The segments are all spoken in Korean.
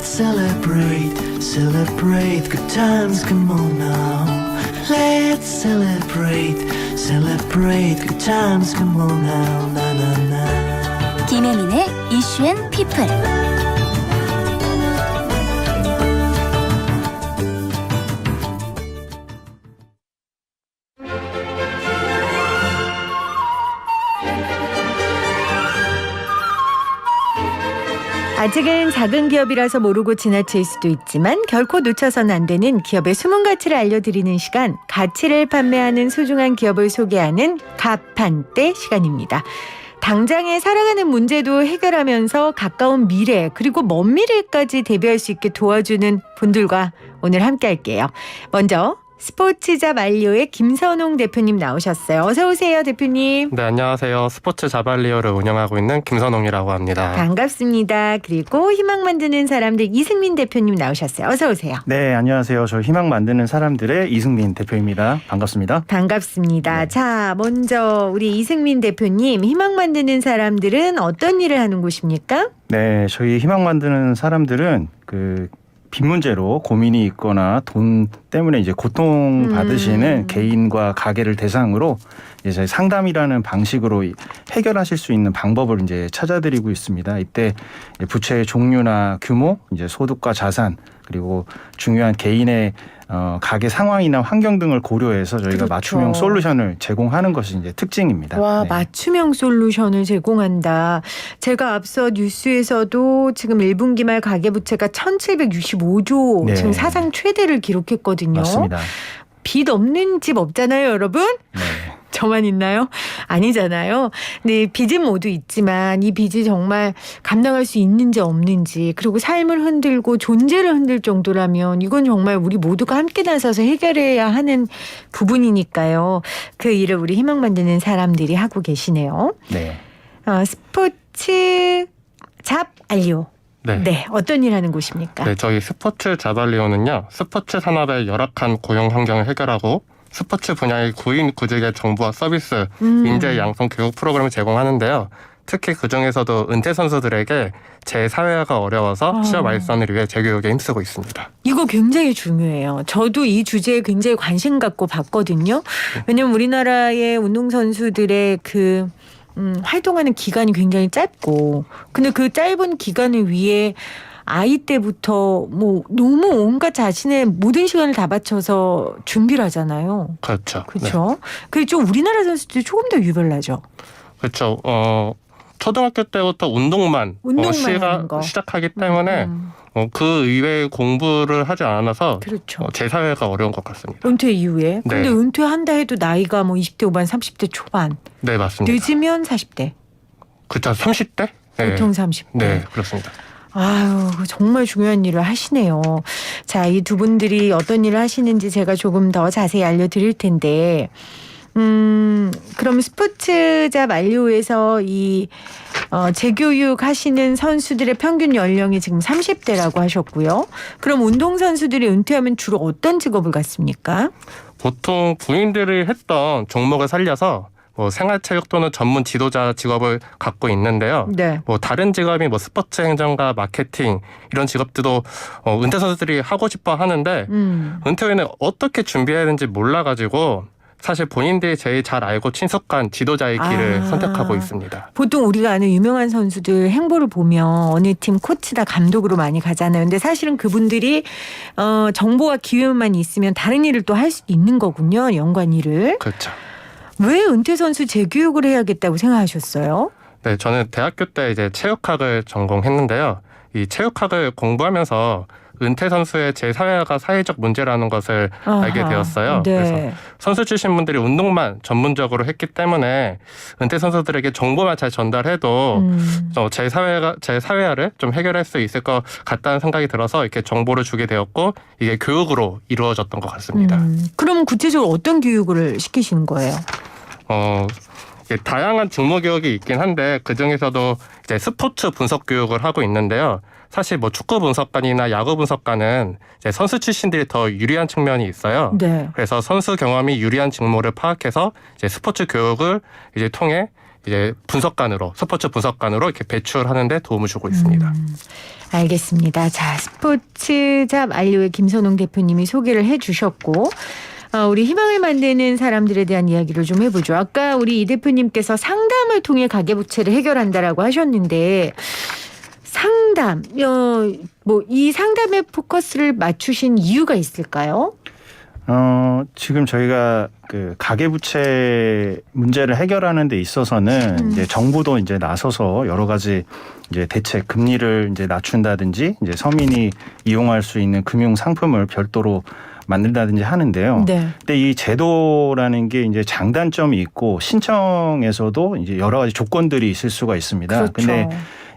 celebrate, celebrate good times, come on now. Let's celebrate, celebrate good times, come on now, na na na. 김혜민의 이슈앤피플. 아직은 작은 기업이라서 모르고 지나칠 수도 있지만 결코 놓쳐서는 안 되는 기업의 숨은 가치를 알려드리는 시간, 가치를 판매하는 소중한 기업을 소개하는 가판대 시간입니다. 당장에 살아가는 문제도 해결하면서 가까운 미래 그리고 먼 미래까지 대비할 수 있게 도와주는 분들과 오늘 함께 할게요. 먼저 스포츠자 만료의 김선홍 대표님 나오셨어요. 어서 오세요, 대표님. 네, 안녕하세요. 스포츠 자발리어를 운영하고 있는 김선홍이라고 합니다. 반갑습니다. 그리고 희망 만드는 사람들 이승민 대표님 나오셨어요. 어서 오세요. 네, 안녕하세요. 저 희망 만드는 사람들의 이승민 대표입니다. 반갑습니다. 반갑습니다. 네. 자, 먼저 우리 이승민 대표님, 희망 만드는 사람들은 어떤 일을 하는 곳입니까? 네, 저희 희망 만드는 사람들은 빚 문제로 고민이 있거나 돈 때문에 이제 고통 받으시는 개인과 가게를 대상으로 이제 저희 상담이라는 방식으로 해결하실 수 있는 방법을 이제 찾아드리고 있습니다. 이때 부채의 종류나 규모, 이제 소득과 자산, 그리고 중요한 개인의 가게 상황이나 환경 등을 고려해서 저희가 그렇죠. 맞춤형 솔루션을 제공하는 것이 이제 특징입니다. 와, 네. 맞춤형 솔루션을 제공한다. 제가 앞서 뉴스에서도 지금 1분기 말 가계부채가 1765조 네. 지금 사상 최대를 기록했거든요. 맞습니다. 빚 없는 집 없잖아요, 여러분? 네. 저만 있나요? 아니잖아요. 네, 빚은 모두 있지만 이 빚이 정말 감당할 수 있는지 없는지, 그리고 삶을 흔들고 존재를 흔들 정도라면 이건 정말 우리 모두가 함께 나서서 해결해야 하는 부분이니까요. 그 일을 우리 희망 만드는 사람들이 하고 계시네요. 네. 스포츠 잡 알리오. 네, 어떤 일 하는 곳입니까? 네, 저희 스포츠 자발리오는요, 스포츠 산업의 열악한 고용 환경을 해결하고 스포츠 분야의 구인 구직의 정보와 서비스, 인재 양성 교육 프로그램을 제공하는데요. 특히 그중에서도 은퇴 선수들에게 재사회화가 어려워서 취업 알선을 위해 재교육에 힘쓰고 있습니다. 이거 굉장히 중요해요. 저도 이 주제에 굉장히 관심 갖고 봤거든요. 왜냐하면 우리나라의 운동선수들의 활동하는 기간이 굉장히 짧고, 근데 그 짧은 기간을 위해 아이 때부터 너무 온갖 자신의 모든 시간을 다 바쳐서 준비를 하잖아요. 그렇죠. 그렇죠. 그게 좀 우리나라 선수들이 조금 더 유별나죠. 그렇죠. 초등학교 때부터 운동만 하는 거. 시작하기 때문에 그 이외의 공부를 하지 않아서 그렇죠. 재사회가 어려운 것 같습니다. 은퇴 이후에. 근데 네. 은퇴한다 해도 나이가 20대 후반, 30대 초반. 네, 맞습니다. 늦으면 40대. 그렇죠. 30대? 네. 보통 30대. 네, 그렇습니다. 아유, 정말 중요한 일을 하시네요. 자, 이 두 분들이 어떤 일을 하시는지 제가 조금 더 자세히 알려드릴 텐데, 그럼 스포츠자 만료에서 재교육 하시는 선수들의 평균 연령이 지금 30대라고 하셨고요. 그럼 운동선수들이 은퇴하면 주로 어떤 직업을 갖습니까? 보통 부인들이 했던 종목을 살려서 생활체육 또는 전문 지도자 직업을 갖고 있는데요. 네. 다른 직업이 스포츠 행정가, 마케팅 이런 직업들도 은퇴 선수들이 하고 싶어 하는데 은퇴 후에는 어떻게 준비해야 되는지 몰라가지고 사실 본인들이 제일 잘 알고 친숙한 지도자의 길을 선택하고 있습니다. 보통 우리가 아는 유명한 선수들 행보를 보면 어느 팀 코치나 감독으로 많이 가잖아요. 근데 사실은 그분들이 정보와 기회만 있으면 다른 일을 또 할 수 있는 거군요. 연관 일을. 그렇죠. 왜 은퇴 선수 재교육을 해야겠다고 생각하셨어요? 네, 저는 대학교 때 이제 체육학을 전공했는데요. 이 체육학을 공부하면서 은퇴 선수의 재사회화가 사회적 문제라는 것을 알게 되었어요. 네. 그래서 선수 출신 분들이 운동만 전문적으로 했기 때문에 은퇴 선수들에게 정보만 잘 전달해도 재사회화를 좀 해결할 수 있을 것 같다는 생각이 들어서 이렇게 정보를 주게 되었고 이게 교육으로 이루어졌던 것 같습니다. 그럼 구체적으로 어떤 교육을 시키시는 거예요? 다양한 직무 교육이 있긴 한데 그 중에서도 이제 스포츠 분석 교육을 하고 있는데요. 사실 축구 분석관이나 야구 분석관은 이제 선수 출신들이 더 유리한 측면이 있어요. 네. 그래서 선수 경험이 유리한 직무를 파악해서 이제 스포츠 교육을 이제 통해 이제 분석관으로 스포츠 분석관으로 이렇게 배출하는데 도움을 주고 있습니다. 알겠습니다. 자, 스포츠잡 알료의 김선홍 대표님이 소개를 해주셨고 우리 희망을 만드는 사람들에 대한 이야기를 좀 해보죠. 아까 우리 이 대표님께서 상담을 통해 가계부채를 해결한다라고 하셨는데 상담, 뭐 이 상담에 포커스를 맞추신 이유가 있을까요? 지금 저희가 그 가계부채 문제를 해결하는 데 있어서는 이제 정부도 이제 나서서 여러 가지 이제 대책 금리를 이제 낮춘다든지 이제 서민이 이용할 수 있는 금융 상품을 별도로 만든다든지 하는데요. 네. 근데 이 제도라는 게 이제 장단점이 있고 신청에서도 이제 여러 가지 조건들이 있을 수가 있습니다. 그렇죠. 근데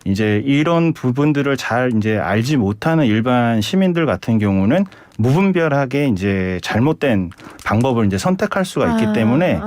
이제 이런 부분들을 잘 이제 알지 못하는 일반 시민들 같은 경우는 무분별하게 이제 잘못된 방법을 이제 선택할 수가 있기 때문에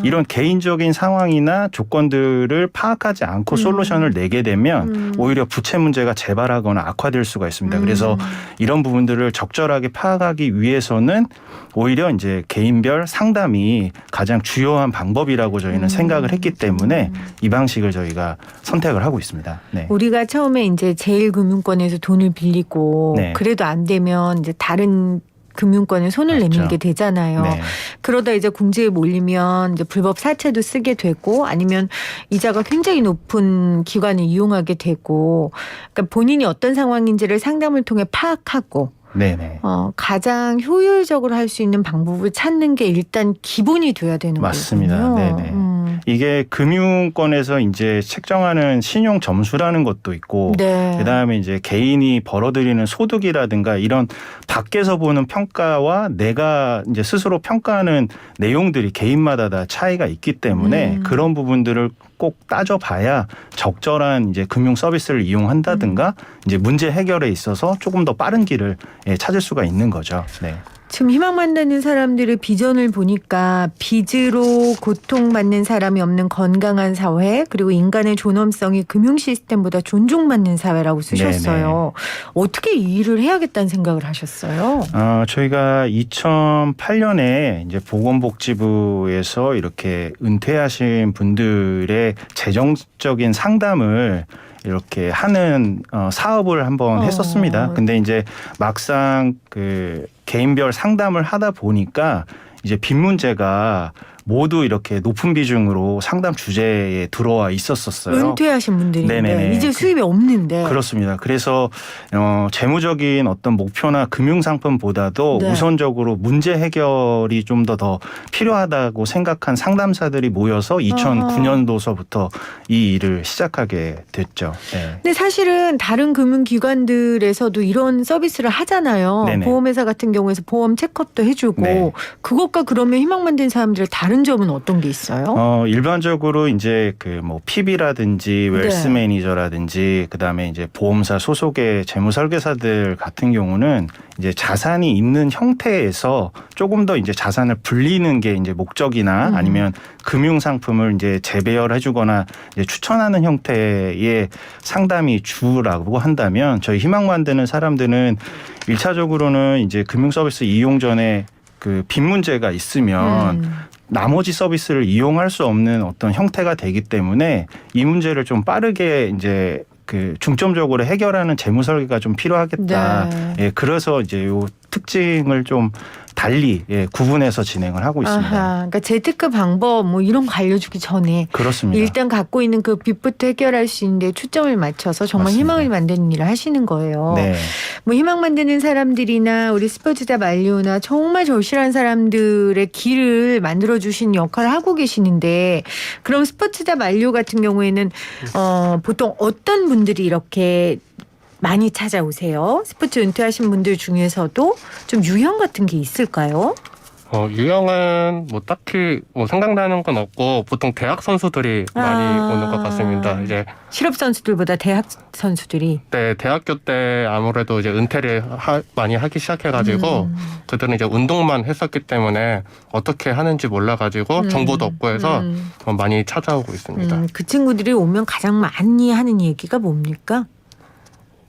이런 개인적인 상황이나 조건들을 파악하지 않고 솔루션을 내게 되면 오히려 부채 문제가 재발하거나 악화될 수가 있습니다. 그래서 이런 부분들을 적절하게 파악하기 위해서는 오히려 이제 개인별 상담이 가장 주요한 방법이라고 저희는 생각을 했기 때문에 이 방식을 저희가 선택을 하고 있습니다. 네. 우리가 처음에 이제 제일금융권에서 돈을 빌리고 네. 그래도 안 되면 이제 다른 금융권에 손을 맞죠. 내밀게 되잖아요. 네. 그러다 이제 궁지에 몰리면 이제 불법 사채도 쓰게 되고 아니면 이자가 굉장히 높은 기관을 이용하게 되고 그러니까 본인이 어떤 상황인지를 상담을 통해 파악하고 네네. 가장 효율적으로 할 수 있는 방법을 찾는 게 일단 기본이 돼야 되는 맞습니다. 거거든요. 네네. 이게 금융권에서 이제 책정하는 신용 점수라는 것도 있고 네. 그다음에 이제 개인이 벌어들이는 소득이라든가 이런 밖에서 보는 평가와 내가 이제 스스로 평가하는 내용들이 개인마다 다 차이가 있기 때문에 그런 부분들을 꼭 따져봐야 적절한 이제 금융 서비스를 이용한다든가 이제 문제 해결에 있어서 조금 더 빠른 길을 찾을 수가 있는 거죠. 네. 지금 희망 만드는 사람들의 비전을 보니까 빚으로 고통받는 사람이 없는 건강한 사회 그리고 인간의 존엄성이 금융 시스템보다 존중받는 사회라고 쓰셨어요. 어떻게 이 일을 해야겠다는 생각을 하셨어요? 저희가 2008년에 이제 보건복지부에서 이렇게 은퇴하신 분들의 재정적인 상담을 이렇게 하는 사업을 한번 했었습니다. 근데 이제 막상 그 개인별 상담을 하다 보니까 이제 빚 문제가 모두 이렇게 높은 비중으로 상담 주제에 들어와 있었어요. 은퇴하신 분들인데 네네네. 이제 수입이 없는데. 그렇습니다. 그래서 재무적인 어떤 목표나 금융 상품보다도 네. 우선적으로 문제 해결이 좀 더 필요하다고 생각한 상담사들이 모여서 2009년도서부터 이 일을 시작하게 됐죠. 네. 근데 사실은 다른 금융기관들에서도 이런 서비스를 하잖아요. 네네. 보험회사 같은 경우에서 보험 체크업도 해주고 네. 그것과 그러면 희망 만드는 사람들의 다른 점은 어떤 게 있어요? 일반적으로 이제 그 뭐 PB라든지 웰스 네. 매니저라든지 그다음에 이제 보험사 소속의 재무 설계사들 같은 경우는 이제 자산이 있는 형태에서 조금 더 이제 자산을 불리는 게 이제 목적이나 아니면 금융 상품을 이제 재배열해 주거나 이제 추천하는 형태의 상담이 주라고 한다면 저희 희망 만드는 사람들은 1차적으로는 이제 금융 서비스 이용 전에 그 빚 문제가 있으면 나머지 서비스를 이용할 수 없는 어떤 형태가 되기 때문에 이 문제를 좀 빠르게 이제 그 중점적으로 해결하는 재무 설계가 좀 필요하겠다. 네. 예, 그래서 이제 요 특징을 좀 달리 구분해서 진행을 하고 있습니다. 아하, 그러니까 재테크 방법 뭐 이런 거 알려주기 전에 그렇습니다. 일단 갖고 있는 그 빚부터 해결할 수 있는데 초점을 맞춰서 정말 맞습니다. 희망을 만드는 일을 하시는 거예요. 네. 뭐 희망 만드는 사람들이나 우리 스포츠다 만료나 정말 절실한 사람들의 길을 만들어 주신 역할을 하고 계시는데 그럼 스포츠다 만료 같은 경우에는 보통 어떤 분들이 이렇게 많이 찾아오세요? 스포츠 은퇴하신 분들 중에서도 좀 유형 같은 게 있을까요? 유형은 뭐 딱히 뭐 생각나는 건 없고 보통 대학 선수들이 많이 오는 것 같습니다. 이제 실업 선수들보다 대학 선수들이 네, 대학교 때 아무래도 이제 은퇴를 많이 하기 시작해가지고 그들은 이제 운동만 했었기 때문에 어떻게 하는지 몰라가지고 정보도 없고 해서 많이 찾아오고 있습니다. 그 친구들이 오면 가장 많이 하는 얘기가 뭡니까?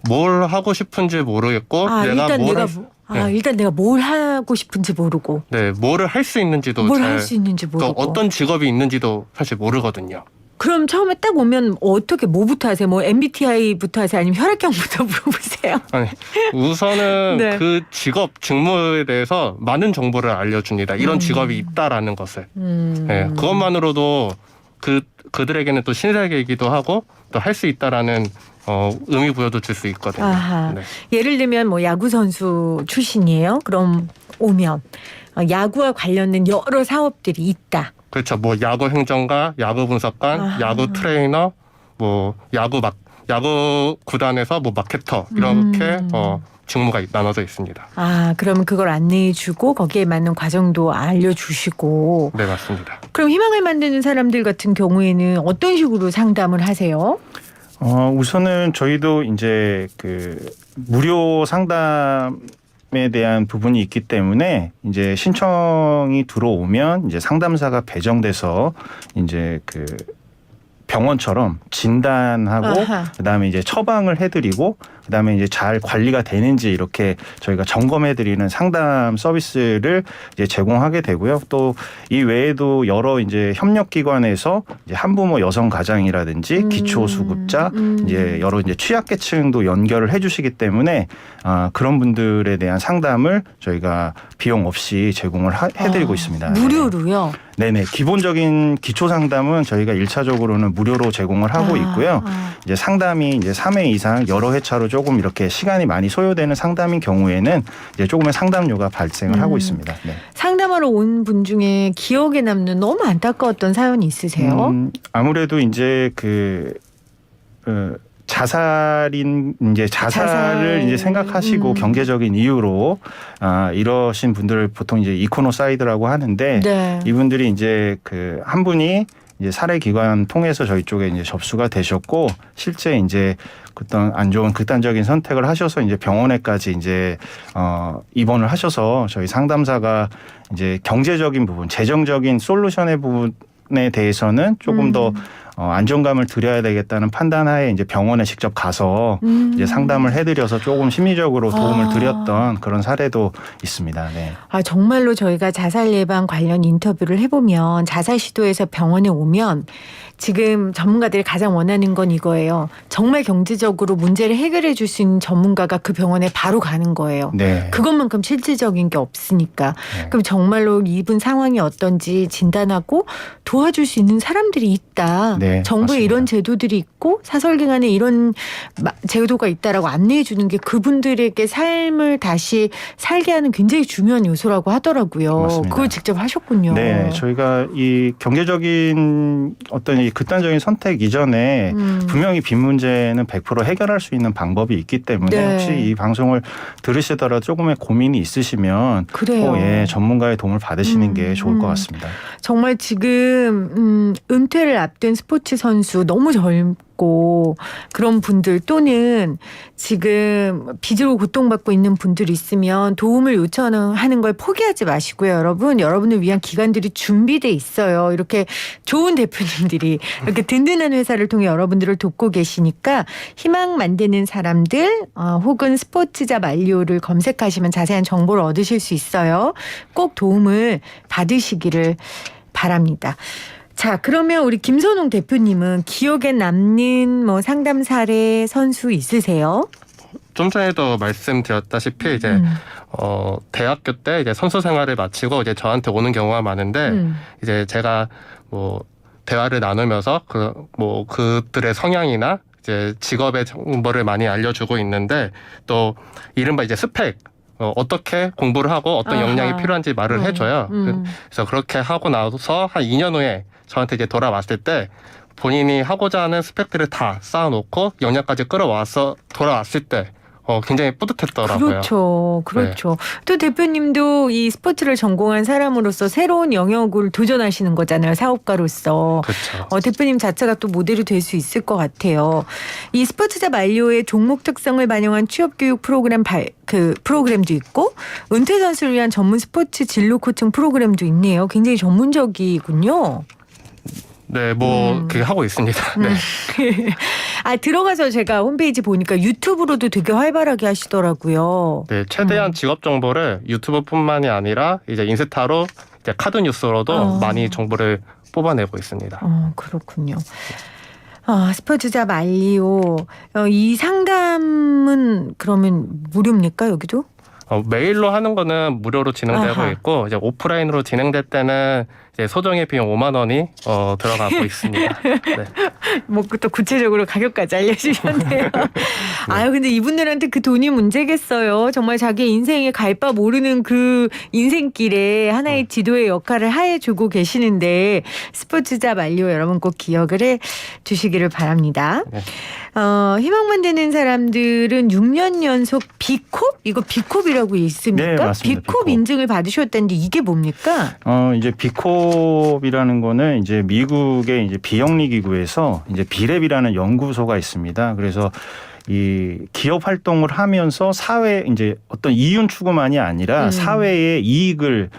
뭘 하고 싶은지 모르겠고 일단 내가 뭘 하고 싶은지 모르고 뭐를 할 수 있는지도 뭘 할 수 있는지 또 모르고 어떤 직업이 있는지도 사실 모르거든요. 그럼 처음에 딱 오면 어떻게 뭐부터 하세요? 뭐 MBTI부터 하세요? 아니면 혈액형부터 물어보세요? 아니, 우선은 네. 그 직업 직무에 대해서 많은 정보를 알려줍니다. 이런 직업이 있다라는 것을. 네, 그것만으로도 그들에게는 또 신세계이기도 하고 또 할 수 있다라는 의미 부여도 줄 수 있거든요. 아하. 네. 예를 들면 뭐 야구 선수 출신이에요. 그럼 오면 야구와 관련된 여러 사업들이 있다. 그렇죠. 뭐 야구 행정가, 야구 분석관, 아하. 야구 트레이너, 뭐 야구 구단에서 뭐 마케터 이렇게 직무가 나눠져 있습니다. 아, 그러면 그걸 안내해주고 거기에 맞는 과정도 알려주시고. 네, 맞습니다. 그럼 희망을 만드는 사람들 같은 경우에는 어떤 식으로 상담을 하세요? 우선은 저희도 이제 그 무료 상담에 대한 부분이 있기 때문에 이제 신청이 들어오면 이제 상담사가 배정돼서 이제 그 병원처럼 진단하고 아하. 그다음에 이제 처방을 해드리고 그다음에 이제 잘 관리가 되는지 이렇게 저희가 점검해드리는 상담 서비스를 이제 제공하게 되고요. 또 이 외에도 여러 이제 협력기관에서 이제 한부모 여성 가장이라든지 기초수급자 이제 여러 이제 취약계층도 연결을 해주시기 때문에 그런 분들에 대한 상담을 저희가 비용 없이 제공을 해드리고 있습니다. 무료로요? 네네. 기본적인 기초 상담은 저희가 1차적으로는 무료로 제공을 하고 있고요. 이제 상담이 이제 3회 이상 여러 회차로 조금 이렇게 시간이 많이 소요되는 상담인 경우에는 이제 조금의 상담료가 발생을 하고 있습니다. 네. 상담하러 온 분 중에 기억에 남는 너무 안타까웠던 사연이 있으세요? 아무래도 이제 자살을 자살. 이제 생각하시고 경제적인 이유로 이러신 분들을 보통 이제 이코노사이드라고 하는데 네. 이분들이 이제 한 분이 이제 사례 기관 통해서 저희 쪽에 이제 접수가 되셨고 실제 이제 어떤 안 좋은 극단적인 선택을 하셔서 이제 병원에까지 이제 입원을 하셔서 저희 상담사가 이제 경제적인 부분, 재정적인 솔루션의 부분에 대해서는 조금 더 안정감을 드려야 되겠다는 판단하에 이제 병원에 직접 가서 이제 상담을 해드려서 조금 심리적으로 도움을 드렸던 그런 사례도 있습니다. 네. 정말로 저희가 자살 예방 관련 인터뷰를 해보면 자살 시도에서 병원에 오면 지금 전문가들이 가장 원하는 건 이거예요. 정말 경제적으로 문제를 해결해 줄 수 있는 전문가가 그 병원에 바로 가는 거예요. 네. 그것만큼 실질적인 게 없으니까. 네. 그럼 정말로 이분 상황이 어떤지 진단하고 도와줄 수 있는 사람들이 있다. 네, 정부에 맞습니다. 이런 제도들이 있고 사설기관에 이런 제도가 있다라고 안내해 주는 게 그분들에게 삶을 다시 살게 하는 굉장히 중요한 요소라고 하더라고요. 맞습니다. 그걸 직접 하셨군요. 네, 저희가 이 경제적인 어떤 이 극단적인 선택 이전에 분명히 빚 문제는 100% 해결할 수 있는 방법이 있기 때문에 네. 혹시 이 방송을 들으시더라도 조금의 고민이 있으시면 그래요. 전문가의 도움을 받으시는 게 좋을 것 같습니다. 정말 지금 은퇴를 앞둔 스포츠 선수 너무 젊고 그런 분들 또는 지금 빚으로 고통받고 있는 분들이 있으면 도움을 요청하는 걸 포기하지 마시고요. 여러분을 위한 기관들이 준비돼 있어요. 이렇게 좋은 대표님들이 이렇게 든든한 회사를 통해 여러분들을 돕고 계시니까 희망 만드는 사람들 혹은 스포츠자 만료를 검색하시면 자세한 정보를 얻으실 수 있어요. 꼭 도움을 받으시기를 바랍니다. 자, 그러면 우리 김선홍 대표님은 기억에 남는 뭐 상담 사례 선수 있으세요? 좀 전에도 말씀드렸다시피 이제 대학교 때 이제 선수 생활을 마치고 이제 저한테 오는 경우가 많은데 이제 제가 뭐 대화를 나누면서 그들의 성향이나 이제 직업의 정보를 많이 알려주고 있는데 또 이른바 이제 스펙 어떻게 공부를 하고 어떤 역량이 필요한지 말을 해줘요. 그래서 그렇게 하고 나서 한 2년 후에 저한테 이제 돌아왔을 때 본인이 하고자 하는 스펙들을 다 쌓아놓고 역량까지 끌어와서 돌아왔을 때 굉장히 뿌듯했더라고요. 그렇죠. 또 대표님도 이 스포츠를 전공한 사람으로서 새로운 영역을 도전하시는 거잖아요. 사업가로서. 그렇죠. 대표님 자체가 또 모델이 될 수 있을 것 같아요. 이 스포츠자 만료의 종목 특성을 반영한 취업교육 프로그램도 있고 은퇴 선수를 위한 전문 스포츠 진로 코칭 프로그램도 있네요. 굉장히 전문적이군요. 네, 그게 하고 있습니다. 네. 들어가서 제가 홈페이지 보니까 유튜브로도 되게 활발하게 하시더라고요. 네, 최대한 직업 정보를 유튜브뿐만이 아니라 이제 인스타로 이제 카드 뉴스로도 많이 정보를 뽑아내고 있습니다. 그렇군요. 스포츠자 만리오 이 상담은 그러면 무료입니까 여기도? 메일로 하는 거는 무료로 진행되고 아하. 있고 이제 오프라인으로 진행될 때는 이제 소정의 비용 5만 원이 들어가고 있습니다. 네. 뭐 또 구체적으로 가격까지 알려주셨네요. 아유 근데 이분들한테 그 돈이 문제겠어요. 정말 자기 인생에 갈 바 모르는 그 인생길에 하나의 지도의 역할을 해주고 계시는데 스포츠자 만리오 여러분 꼭 기억을 해 주시기를 바랍니다. 네. 희망만 되는 사람들은 6년 연속 비콥? 이거 비콥이라고 있습니까? 네, 맞습니다. 비콥 비콥. 인증을 받으셨다는데 이게 뭡니까? 이제 비콥이라는 거는 이제 미국의 이제 비영리 기구에서 이제 비랩이라는 연구소가 있습니다. 그래서 이 기업 활동을 하면서 사회 이제 어떤 이윤 추구만이 아니라 사회에 이익을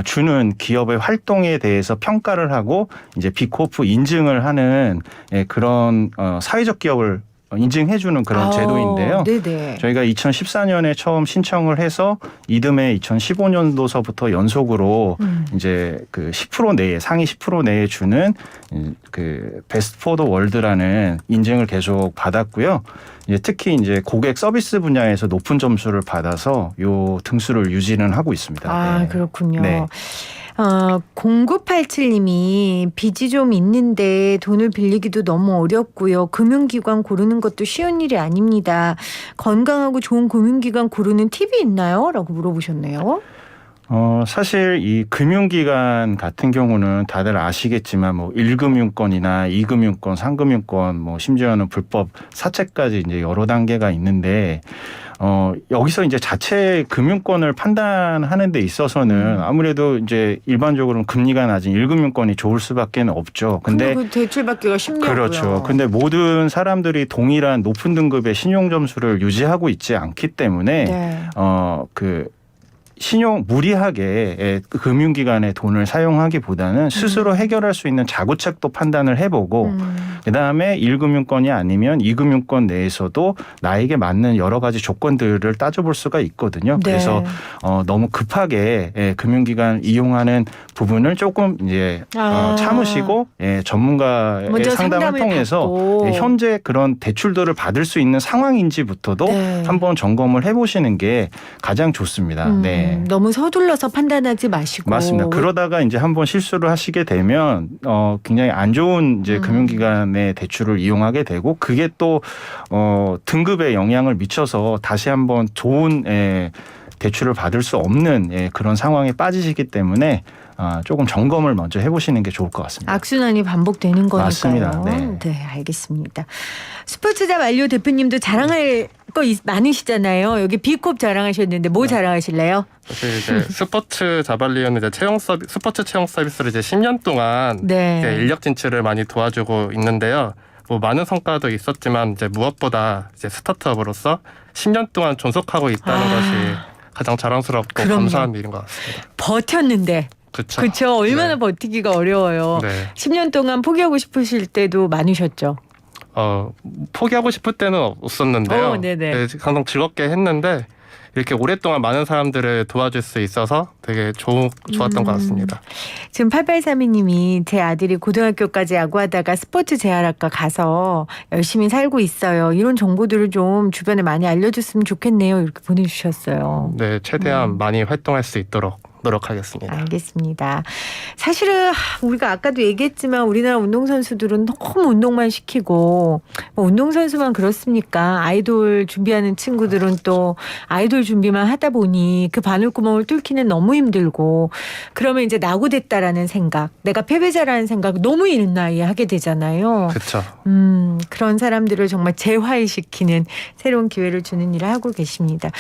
주는 기업의 활동에 대해서 평가를 하고 이제 비코프 인증을 하는 그런 사회적 기업을 인증해주는 그런 제도인데요. 네네. 저희가 2014년에 처음 신청을 해서 이듬해 2015년도서부터 연속으로 이제 그 10% 내에 상위 10% 내에 주는 그 베스트 포 더 월드라는 인증을 계속 받았고요. 이제 특히 이제 고객 서비스 분야에서 높은 점수를 받아서 요 등수를 유지는 하고 있습니다. 네. 그렇군요. 네. 0987님이 빚이 좀 있는데 돈을 빌리기도 너무 어렵고요. 금융기관 고르는 것도 쉬운 일이 아닙니다. 건강하고 좋은 금융기관 고르는 팁이 있나요? 라고 물어보셨네요. 사실 이 금융기관 같은 경우는 다들 아시겠지만 뭐 1금융권이나 2금융권, 3금융권 뭐 심지어는 불법 사채까지 이제 여러 단계가 있는데 여기서 이제 자체 금융권을 판단하는 데 있어서는 아무래도 이제 일반적으로는 금리가 낮은 1금융권이 좋을 수밖에 없죠. 근데 그 대출받기가 쉽냐고요. 그렇죠. 근데 모든 사람들이 동일한 높은 등급의 신용 점수를 유지하고 있지 않기 때문에 네. 신용 무리하게 금융기관에 돈을 사용하기보다는 스스로 해결할 수 있는 자구책도 판단을 해보고 그다음에 1금융권이 아니면 2금융권 내에서도 나에게 맞는 여러 가지 조건들을 따져볼 수가 있거든요. 네. 그래서 너무 급하게 금융기관 이용하는 부분을 조금 이제 참으시고 전문가의 먼저 상담을 통해서 받고. 현재 그런 대출들을 받을 수 있는 상황인지부터도 네. 한번 점검을 해보시는 게 가장 좋습니다. 네. 너무 서둘러서 판단하지 마시고. 맞습니다. 그러다가 이제 한번 실수를 하시게 되면 굉장히 안 좋은 이제 금융기관의 대출을 이용하게 되고 그게 또 등급에 영향을 미쳐서 다시 한번 좋은 대출을 받을 수 없는 그런 상황에 빠지시기 때문에 조금 점검을 먼저 해보시는 게 좋을 것 같습니다. 악순환이 반복되는 거니까요. 맞습니다. 네. 네, 알겠습니다. 스포츠자 만리오 대표님도 자랑할 거 많으시잖아요. 여기 비콥 자랑하셨는데 뭐 자랑하실래요? 사실 이제 스포츠 자발리오는 이제 스포츠 채용 서비스를 이제 10년 동안 네. 이제 인력 진출을 많이 도와주고 있는데요. 뭐 많은 성과도 있었지만 이제 무엇보다 이제 스타트업으로서 10년 동안 존속하고 있다는 것이 가장 자랑스럽고 그럼요. 감사한 일인 것 같습니다. 버텼는데. 그렇죠. 얼마나 네. 버티기가 어려워요. 네. 10년 동안 포기하고 싶으실 때도 많으셨죠. 포기하고 싶을 때는 없었는데요. 네네. 네, 항상 즐겁게 했는데 이렇게 오랫동안 많은 사람들을 도와줄 수 있어서 되게 좋았던 것 같습니다. 지금 8832님이 제 아들이 고등학교까지 야구하다가 스포츠 재활학과 가서 열심히 살고 있어요. 이런 정보들을 좀 주변에 많이 알려줬으면 좋겠네요. 이렇게 보내주셨어요. 네, 최대한 많이 활동할 수 있도록 노력하겠습니다. 알겠습니다. 사실은 우리가 아까도 얘기했지만 우리나라 운동선수들은 너무 운동만 시키고 뭐 운동선수만 그렇습니까? 아이돌 준비하는 친구들은 또 아이돌 준비만 하다 보니 그 바늘구멍을 뚫기는 너무 힘들고 그러면 이제 낙오됐다라는 생각, 내가 패배자라는 생각 너무 이른 나이에 하게 되잖아요. 그렇죠. 그런 사람들을 정말 재활시키는 새로운 기회를 주는 일을 하고 계십니다.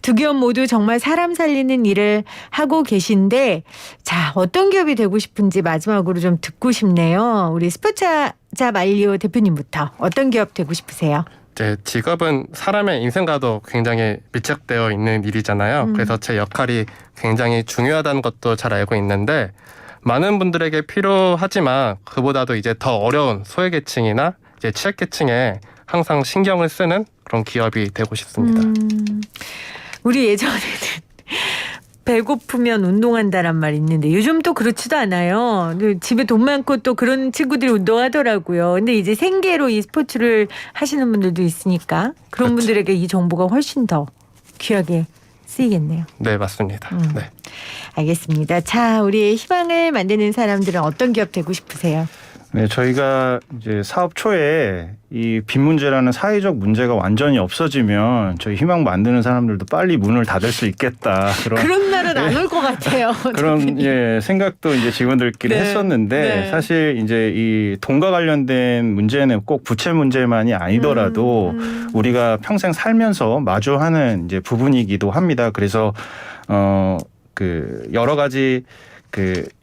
두 기업 모두 정말 사람 살리는 일을 하고 계신데 자 어떤 기업이 되고 싶은지 마지막으로 좀 듣고 싶네요. 우리 스포츠자 만리오 대표님부터 어떤 기업 되고 싶으세요? 제 직업은 사람의 인생과도 굉장히 밀착되어 있는 일이잖아요. 그래서 제 역할이 굉장히 중요하다는 것도 잘 알고 있는데 많은 분들에게 필요하지만 그보다도 이제 더 어려운 소외계층이나 이제 취약계층에 항상 신경을 쓰는 그런 기업이 되고 싶습니다. 우리 예전에는 배고프면 운동한다란 말 있는데 요즘 또 그렇지도 않아요. 집에 돈 많고 또 그런 친구들이 운동하더라고요. 근데 이제 생계로 이 스포츠를 하시는 분들도 있으니까 그런 그렇죠. 분들에게 이 정보가 훨씬 더 귀하게 쓰이겠네요. 네, 맞습니다. 네. 알겠습니다. 자, 우리의 희망을 만드는 사람들은 어떤 기업 되고 싶으세요? 네, 저희가 이제 사업 초에 이 빚 문제라는 사회적 문제가 완전히 없어지면 저희 희망 만드는 사람들도 빨리 문을 닫을 수 있겠다. 그런 날은 안 올 것 같아요. 그런 생각도 이제 직원들끼리 네. 했었는데 네. 사실 이제 이 돈과 관련된 문제는 꼭 부채 문제만이 아니더라도 우리가 평생 살면서 마주하는 이제 부분이기도 합니다. 그래서 그 여러 가지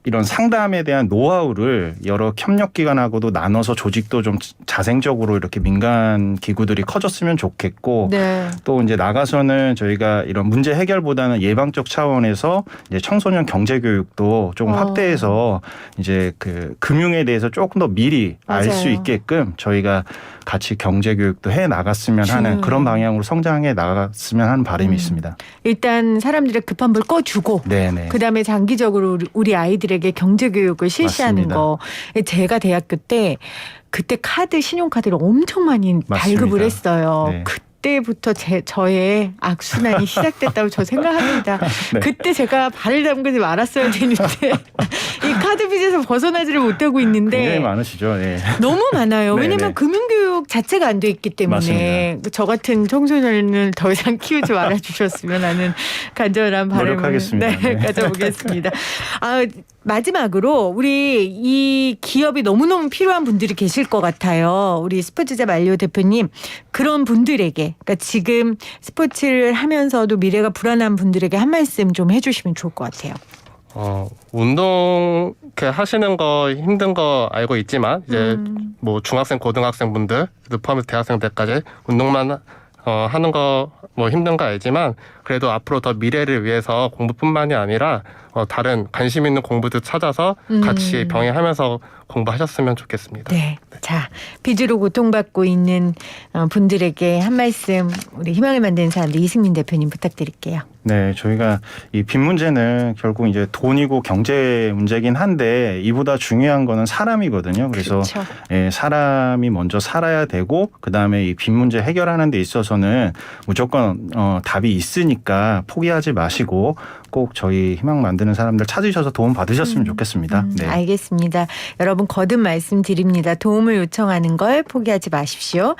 이런 상담에 대한 노하우를 여러 협력기관하고도 나눠서 조직도 좀 자생적으로 이렇게 민간 기구들이 커졌으면 좋겠고 네. 또 이제 나가서는 저희가 이런 문제 해결보다는 예방적 차원에서 이제 청소년 경제 교육도 조금 확대해서 이제 그 금융에 대해서 조금 더 미리 알 수 맞아요. 있게끔 저희가 같이 경제 교육도 해 나갔으면 하는 그런 방향으로 성장해 나갔으면 하는 바람이 있습니다. 일단 사람들의 급한 불 꺼주고 네네. 그다음에 장기적으로 우리 아이들에게 경제교육을 실시하는 맞습니다. 거. 제가 대학교 때 그때 신용카드를 엄청 많이 맞습니다. 발급을 했어요. 네. 그때부터 저의 악순환이 시작됐다고 저 생각합니다. 네. 그때 제가 발을 담그지 말았어야 되는데 이 카드 빚에서 벗어나지를 못하고 있는데 굉장히 많으시죠. 네. 너무 많아요. 네, 왜냐면 네. 금융교육 자체가 안 돼 있기 때문에 맞습니다. 저 같은 청소년을 더 이상 키우지 말아주셨으면 하는 간절한 바람을 노력하겠습니다. 네. 가져보겠습니다. 마지막으로 우리 이 기업이 너무너무 필요한 분들이 계실 것 같아요. 우리 스포츠자 만료 대표님 그런 분들에게 그러니까 지금 스포츠를 하면서도 미래가 불안한 분들에게 한 말씀 좀 해주시면 좋을 것 같아요. 운동 이렇게 하시는 거 힘든 거 알고 있지만 이제 뭐 중학생, 고등학생 분들 포함해서 대학생 때까지 운동만 하는 거 뭐 힘든 거 알지만 그래도 앞으로 더 미래를 위해서 공부뿐만이 아니라 다른 관심 있는 공부도 찾아서 같이 병행하면서 공부하셨으면 좋겠습니다. 네. 자, 빚으로 고통받고 있는 분들에게 한 말씀 우리 희망을 만드는 사람들 이승민 대표님 부탁드릴게요. 네, 저희가 이 빚 문제는 결국 이제 돈이고 경제 문제긴 한데 이보다 중요한 거는 사람이거든요. 그래서 그렇죠. 사람이 먼저 살아야 되고 그다음에 이 빚 문제 해결하는 데 있어서는 무조건 답이 있으니까 포기하지 마시고 꼭 저희 희망 만드는 사람들 찾으셔서 도움 받으셨으면 좋겠습니다. 네. 알겠습니다. 여러분 거듭 말씀드립니다. 도움을 요청하는 걸 포기하지 마십시오.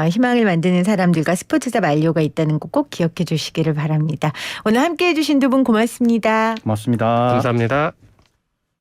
희망을 만드는 사람들과 스포츠자 만료가 있다는 거 꼭 기억해 주시기를 바랍니다. 오늘 함께해 주신 두 분 고맙습니다. 고맙습니다. 감사합니다.